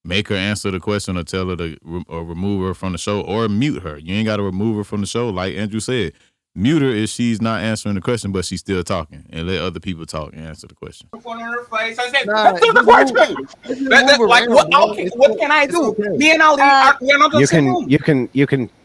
Make her answer the question or tell her to remove her from the show or mute her. You ain't got to remove her from the show. Like Andrew said, mute her if she's not answering the question, but she's still talking, and let other people talk and answer the question. On her face. I said, answer the question. What can I do? Okay. Me and Ali, we're not on the same room.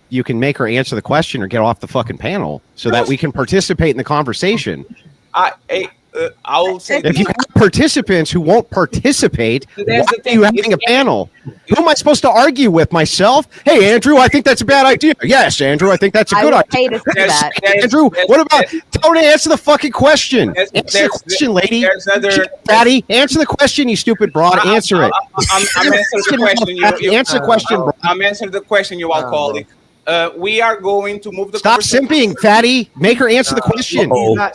You can make her answer the question or get off the fucking panel so that we can participate in the conversation. I will say if you have participants who won't participate, why are you having a panel? Who am I supposed to argue with? Myself? Hey, Andrew, I think that's a bad idea. Yes, Andrew, I think that's a good idea. Andrew, what about tell her to answer the fucking question? Answer the question, lady. Daddy, answer the question, you stupid broad. Answer it. I'm answering the question. Answer the question, bro. I'm answering the question, you alcoholic. We are going to move the Stop simping, fatty. Make her answer the question. Stop.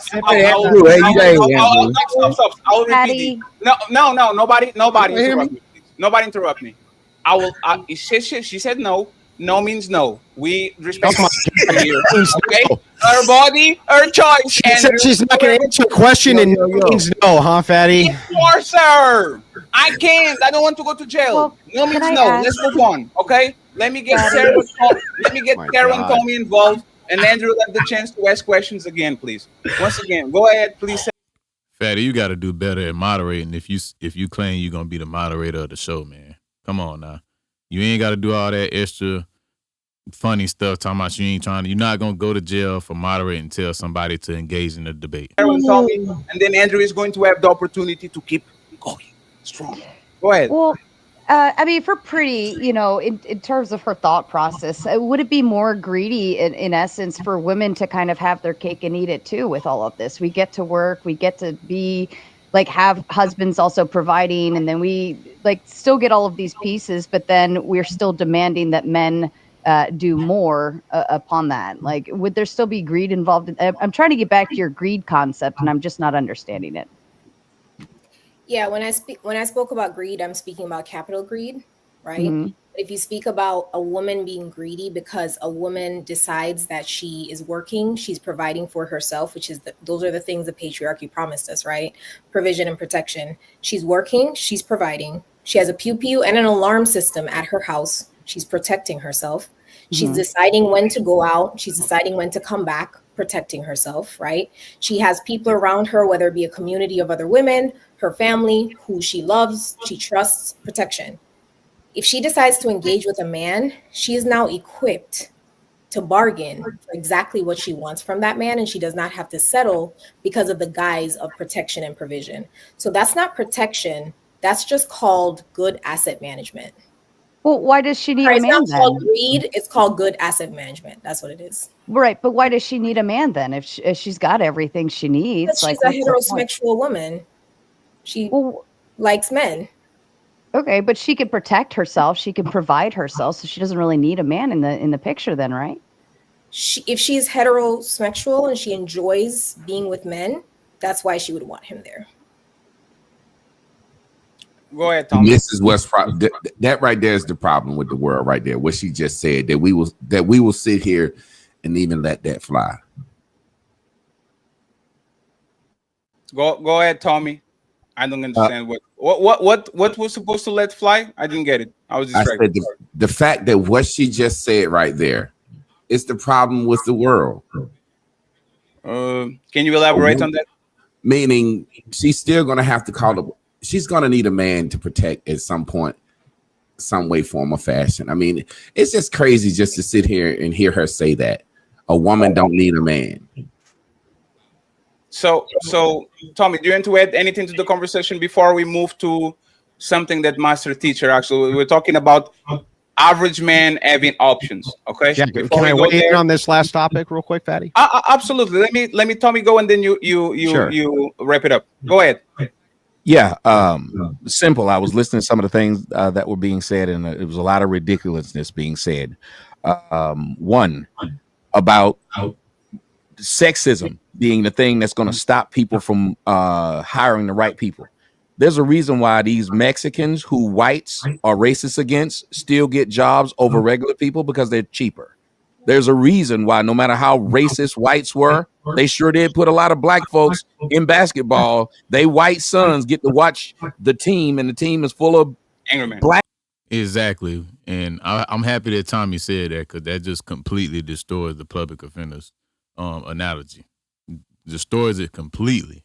I'll repeat it. No. Nobody interrupt me. Nobody interrupt me. I will. She said no. No means no. We respect here. Okay. Her body, her choice. She said she's not going to answer a question and no means no, huh, fatty? Force her. I can't. I don't want to go to jail. Well, no means no. Let's move on. Okay. Let me get Sarah and Tommy involved, and Andrew have the chance to ask questions again, please. Once again, go ahead, please. Fatty, you got to do better at moderating if you claim you're going to be the moderator of the show, man. Come on now. You ain't got to do all that extra funny stuff talking about you're not going to go to jail for moderating and tell somebody to engage in the debate. Sarah and Tommy, and then Andrew is going to have the opportunity to keep going strong. Go ahead. Well, for Pretty, in terms of her thought process, would it be more greedy in essence for women to kind of have their cake and eat it too with all of this? We get to work, we get to be have husbands also providing, and then we still get all of these pieces, but then we're still demanding that men do more upon that. Would there still be greed involved? I'm trying to get back to your greed concept, and I'm just not understanding it. Yeah, when I spoke about greed, I'm speaking about capital greed, right? Mm-hmm. If you speak about a woman being greedy because a woman decides that she is working, she's providing for herself, which is those are the things the patriarchy promised us, right? Provision and protection. She's working, she's providing. She has a pew-pew and an alarm system at her house. She's protecting herself. She's deciding when to go out. She's deciding when to come back, protecting herself, right? She has people around her, whether it be a community of other women, her family, who she loves, she trusts, protection. If she decides to engage with a man, she is now equipped to bargain for exactly what she wants from that man, and she does not have to settle because of the guise of protection and provision. So that's not protection. That's just called good asset management. Well, why does she need Sorry, a man it's not called then? greed. It's called good asset management. That's what it is. Right, but why does she need a man then if she's got everything she needs? Because she's a heterosexual woman. She likes men. Okay, but she can protect herself. She can provide herself, so she doesn't really need a man in the picture then, right? If she's heterosexual and she enjoys being with men, that's why she would want him there. Go ahead, Tom. This is what's that right there is the problem with the world right there. What she just said, that we will sit here and even let that fly. Go ahead, Tommy. I don't understand what was supposed to let fly. I didn't get it. I was distracted. I said the fact that what she just said right there is the problem with the world. Can you elaborate on that? Meaning, she's still going to have to call up. She's going to need a man to protect at some point, some way, form, or fashion. I mean, it's just crazy just to sit here and hear her say that a woman don't need a man. So Tommy, do you want to add anything to the conversation before we move to something that master teacher actually we're talking about average man having options? Okay. Yeah, can I weigh in on this last topic real quick, Fatty? Absolutely. Let me Tommy go and then you wrap it up. Go ahead. Yeah, simple. I was listening to some of the things that were being said, and it was a lot of ridiculousness being said. One about sexism being the thing that's going to stop people from hiring the right people. There's a reason why these Mexicans who whites are racist against still get jobs over regular people, because they're cheaper. There's a reason why no matter how racist whites were, they sure did put a lot of black folks in basketball. They white sons get to watch the team, and the team is full of black. Exactly. And I'm happy that Tommy said that, because that just completely destroys the public offenders analogy. Destroys it completely.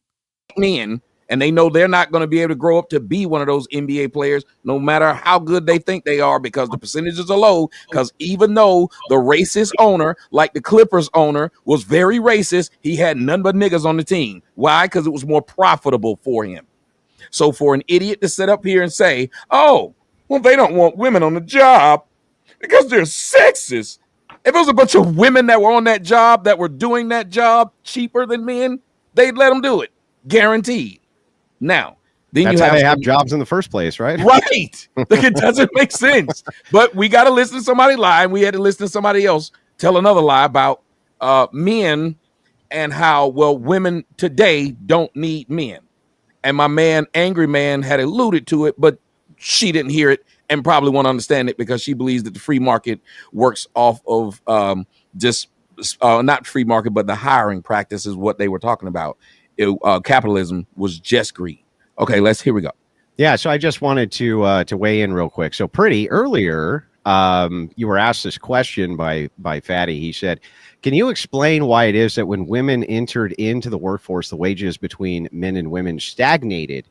Men, and they know they're not going to be able to grow up to be one of those NBA players, no matter how good they think they are, because the percentages are low. Because even though the racist owner, like the Clippers owner, was very racist, he had none but niggas on the team. Why? Because it was more profitable for him. So for an idiot to sit up here and say, oh, well, they don't want women on the job because they're sexist. If it was a bunch of women that were on that job, that were doing that job cheaper than men, they'd let them do it. Guaranteed. Now, then that's how they have jobs in the first place, right? Right. Like, it doesn't make sense. But we got to listen to somebody lie, and we had to listen to somebody else tell another lie about men and how, well, women today don't need men. And my man, Angry Man, had alluded to it, but she didn't hear it and probably won't understand it, because she believes that the free market works off of not free market, but the hiring practice is what they were talking about. Capitalism was just greed. Okay, here we go. Yeah, so I just wanted to weigh in real quick. So Pretty, earlier, you were asked this question by Fatty. He said, can you explain why it is that when women entered into the workforce, the wages between men and women stagnated?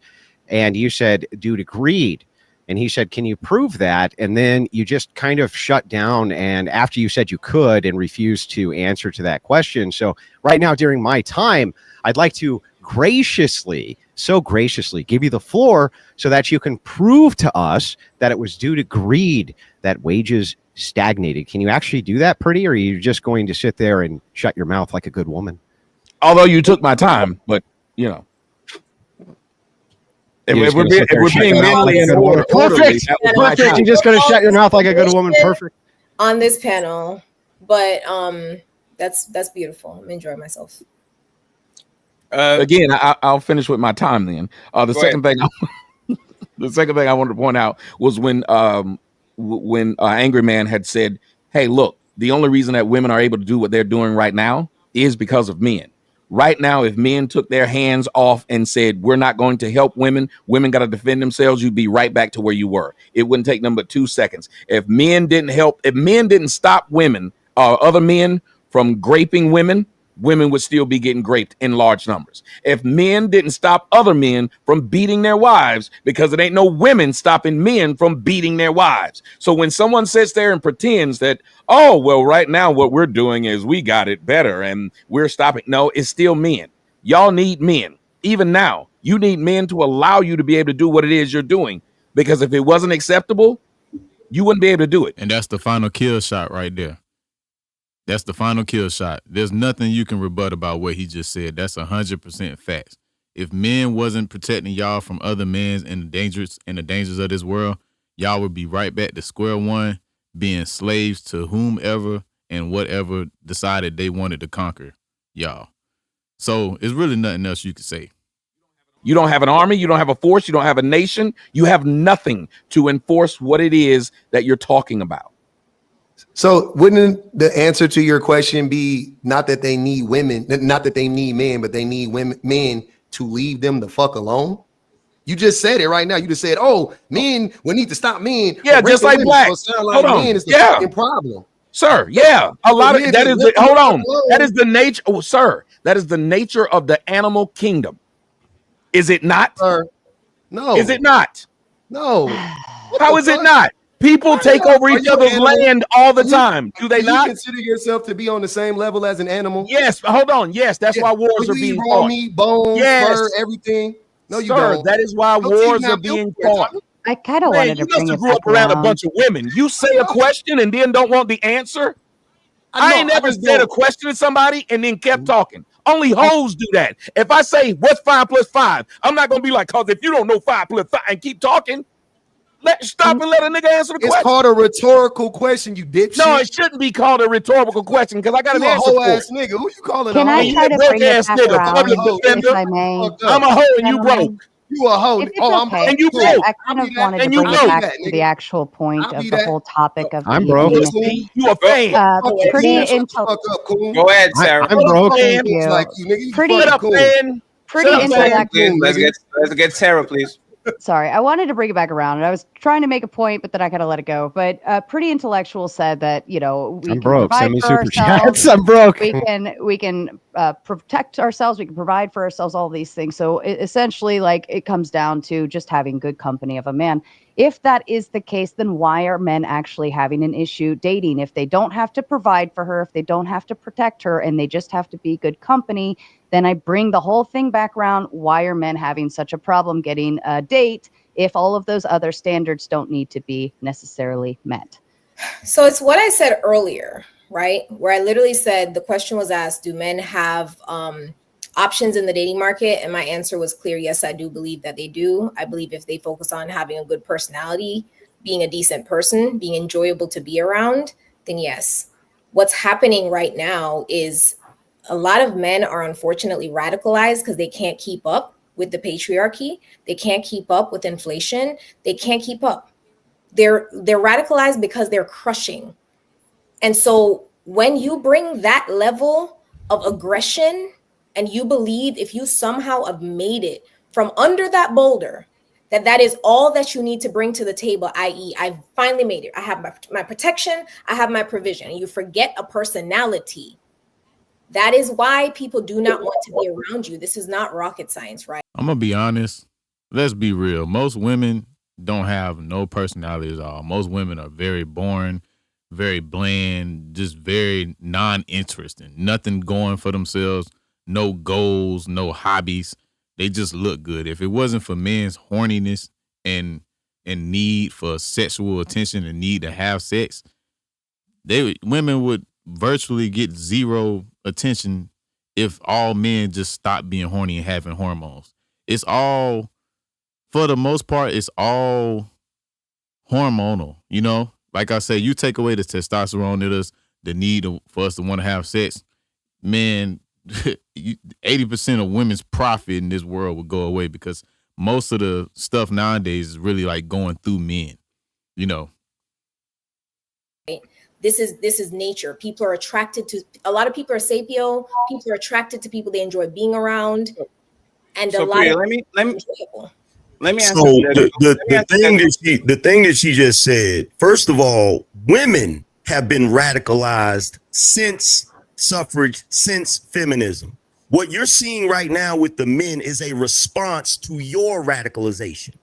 And you said due to greed. And he said, can you prove that? And then you just kind of shut down. And after you said you could and refused to answer to that question. So right now, during my time, I'd like to graciously give you the floor so that you can prove to us that it was due to greed that wages stagnated. Can you actually do that, Pretty? Or are you just going to sit there and shut your mouth like a good woman? Although you took my time, but you know. If we're being manly and perfect. You're just going to shut your mouth like a good woman. Perfect. On this panel, but that's beautiful. I'm enjoying myself. Again, I'll finish with my time then. The second thing I wanted to point out was when Angry Man had said, hey, look, the only reason that women are able to do what they're doing right now is because of men. Right now, if men took their hands off and said, we're not going to help women got to defend themselves, you'd be right back to where you were. It wouldn't take them but 2 seconds. If men didn't stop women or other men from graping women would still be getting raped in large numbers. If men didn't stop other men from beating their wives, because it ain't no women stopping men from beating their wives. So when someone sits there and pretends that, oh, well, right now what we're doing is we got it better and we're stopping. No, it's still men. Y'all need men. Even now, you need men to allow you to be able to do what it is you're doing. Because if it wasn't acceptable, You wouldn't be able to do it. And that's the final kill shot right there. That's the final kill shot. There's nothing you can rebut about what he just said. That's 100% facts. If men wasn't protecting y'all from other men and the dangers of this world, y'all would be right back to square one, being slaves to whomever and whatever decided they wanted to conquer y'all. So it's really nothing else you could say. You don't have an army, you don't have a force, you don't have a nation, you have nothing to enforce what it is that you're talking about. So wouldn't the answer to your question be not that they need women, not that they need men, but they need men to leave them the fuck alone? You just said it right now. You just said, "Oh, men, we need to stop men." Yeah, just like black. So sound like men is the fucking problem, sir. Yeah, a lot of that is. Hold on, that is the nature. Oh, sir, that is the nature of the animal kingdom. Is it not? Sir, no. Is it not? No. How is it not? People take over each other's land all the time. Do they not? You consider yourself to be on the same level as an animal? Yes. Hold on. Yes, that's why wars are being fought. Meat, bones, fur, everything. No, you don't. That is why wars are being fought. I kind of wanted to bring it grew up around a bunch of women. You say a question and then don't want the answer. I ain't never said a question to somebody and then kept talking. Only hoes do that. If I say what's 5 + 5, I'm not gonna be like, cause if you don't know 5 + 5 and keep talking, stop and let a nigga answer the question. It's called a rhetorical question, you dipshit. No, it shouldn't be called a rhetorical question because I got an answer for ass nigga. Who you calling? Can I try to bring it back around, if I may? I'm a hoe and you broke. You a hoe. And you broke. I kind of wanted to bring it back to the actual point of the whole topic of I'm broke. You a fan. Go ahead, Sarah. I'm broke. Thank you. Pretty intellectual. Let's get Sarah, please. Sorry, I wanted to bring it back around, and I was trying to make a point, but then I kind of let it go. But Pretty Intellectual said that, you know, we I'm can broke. provide Send me for super ourselves. chats. I'm broke. We can protect ourselves. We can provide for ourselves. All these things. So essentially, like, it comes down to just having good company of a man. If that is the case, then why are men actually having an issue dating? If they don't have to provide for her, if they don't have to protect her, and they just have to be good company, then I bring the whole thing back around. Why are men having such a problem getting a date if all of those other standards don't need to be necessarily met? So it's what I said earlier, right? Where I literally said, the question was asked, do men have options in the dating market? And my answer was clear. Yes, I do believe that they do. I believe if they focus on having a good personality, being a decent person, being enjoyable to be around, then yes. What's happening right now is a lot of men are unfortunately radicalized because they can't keep up with the patriarchy. They can't keep up with inflation. They can't keep up. They're radicalized because they're crushing. And so when you bring that level of aggression and you believe if you somehow have made it from under that boulder, that is all that you need to bring to the table, i.e. I've finally made it. I have my protection. I have my provision. And you forget a personality. That is why people do not want to be around you. This is not rocket science, right? I'm going to be honest. Let's be real. Most women don't have no personality at all. Most women are very boring, very bland, just very non-interesting. Nothing going for themselves, no goals, no hobbies. They just look good. If it wasn't for men's horniness and need for sexual attention and need to have sex, women would virtually get zero attention if all men just stopped being horny and having hormones. It's all, for the most part, it's all hormonal, you know? Like I said, you take away the testosterone in us, the need for us to want to have sex, man, 80% of women's profit in this world would go away because most of the stuff nowadays is really like going through men, you know? This is nature. People are attracted to, a lot of people are sapio. People are attracted to people they enjoy being around. And so a lot Priya, of let me answer. So the thing that she just said, first of all, women have been radicalized since suffrage, since feminism. What you're seeing right now with the men is a response to your radicalization.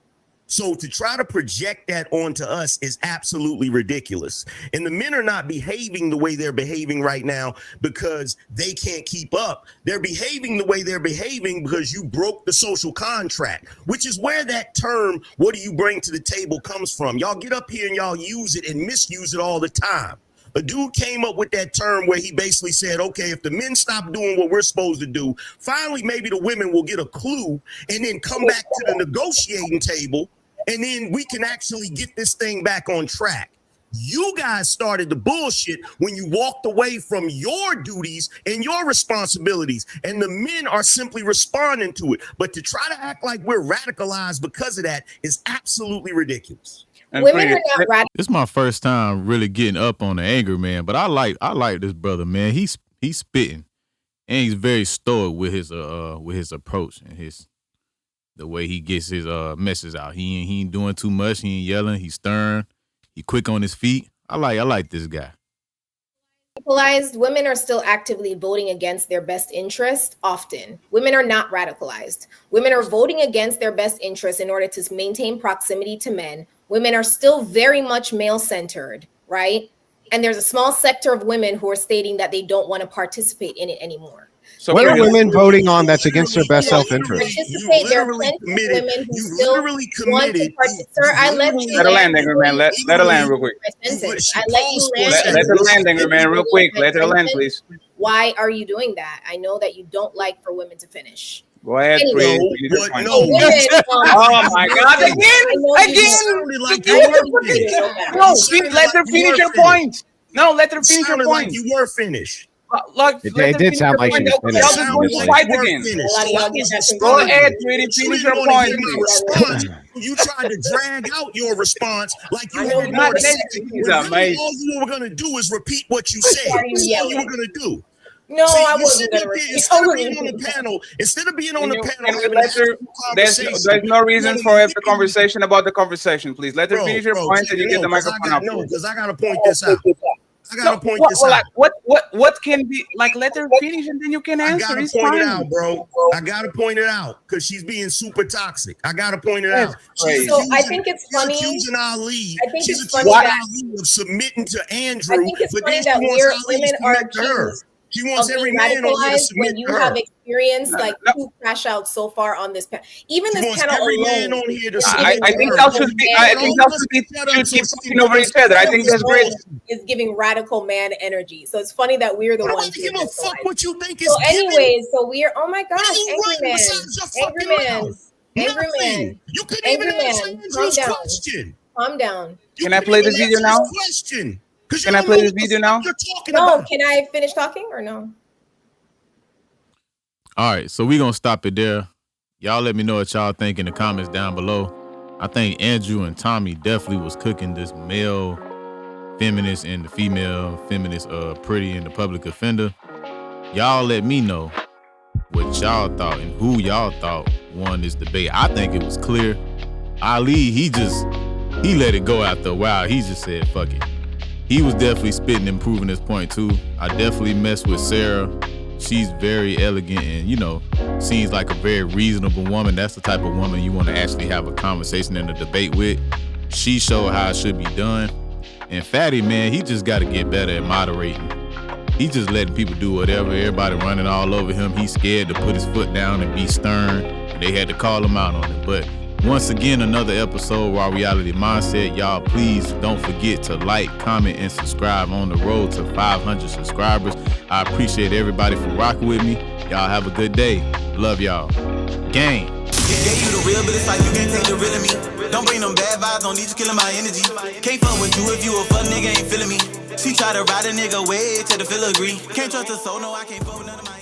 So to try to project that onto us is absolutely ridiculous. And the men are not behaving the way they're behaving right now because they can't keep up. They're behaving the way they're behaving because you broke the social contract, which is where that term, what do you bring to the table, comes from. Y'all get up here and y'all use it and misuse it all the time. A dude came up with that term where he basically said, okay, if the men stop doing what we're supposed to do, finally, maybe the women will get a clue and then come back to the negotiating table. And then we can actually get this thing back on track. You guys started the bullshit when you walked away from your duties and your responsibilities. And the men are simply responding to it. But to try to act like we're radicalized because of that is absolutely ridiculous. Women are not radical. This is my first time really getting up on the anger, man. But I like this brother, man. He's spitting, and he's very stoic with his approach and the way he gets his message out. He ain't doing too much. He ain't yelling. He's stern. He quick on his feet. I like this guy. Radicalized women are still actively voting against their best interest often. Women are not radicalized. Women are voting against their best interest in order to maintain proximity to men. Women are still very much male-centered, right? And there's a small sector of women who are stating that they don't want to participate in it anymore. So what are women voting on that's against their best self-interest? There are plenty of women who still want to participate. Sir, I let you let her land, angry man. Let her land real quick. I let you land. Let her land, angry man, real quick. Let her land, please. Why are you doing that? I know that you don't like for women to finish. Go ahead, anyway, please. Oh my God! Again! No, let her finish her point. No, let her finish her point. Like you were finished. Like, it did sound like she was finished. Y'all just going to fight again. Go ahead, sweetie, finish your point. You tried to drag out your response like you had more to say. All you were going to do is repeat what you said. That's all you were going to do. No, I wasn't going to repeat. Instead of being on the panel, there's no reason for every conversation about the conversation. Please let her finish your point and you get the microphone up. No, because I got to point this out. Like, what can be like? Let her finish and then you can answer. I gotta point it out, bro. I gotta point it out because she's being super toxic. I gotta point it out. So I think it's funny. Accusing Ali. I think it's funny that of submitting to Andrew. I think it's funny that women are accused. She wants every man on here to submit when you to her. have experienced like two crash outs so far on this panel. Even this panel alone. I think that should be. I think that should keep talking over each other. I think that's great. Is giving radical man energy. So it's funny that we're the ones. I don't give a fuck what you think is. So anyways, so we're. Oh my gosh, angry man. You couldn't even answer Andrew's question. Calm down. Can I play this video now? Can I play this video now? No, can I finish talking or no? All right, so we're going to stop it there. Y'all let me know what y'all think in the comments down below. I think Andrew and Tommy definitely was cooking this male feminist and the female feminist pretty in the public offender. Y'all let me know what y'all thought and who y'all thought won this debate. I think it was clear. Ali, he let it go after a while. He just said, fuck it. He was definitely spitting and proving his point too. I definitely messed with Sarah. She's very elegant and, you know, seems like a very reasonable woman. That's the type of woman you want to actually have a conversation and a debate with. She showed how it should be done. And Fatty, man, he just got to get better at moderating. He just letting people do whatever. Everybody running all over him. He's scared to put his foot down and be stern. And they had to call him out on it. But once again, another episode of Our Reality Mindset. Y'all, please don't forget to like, comment, and subscribe on the road to 500 subscribers. I appreciate everybody for rocking with me. Y'all have a good day. Love y'all. Gang. Yeah, you the real, but it's like you can't take the real of me. Don't bring them bad vibes, don't need you killing my energy. Can't fuck with you if you a fuck nigga, ain't feeling me. She try to ride a nigga way till the feel agree. Can't trust her soul, no, I can't fuck with none of my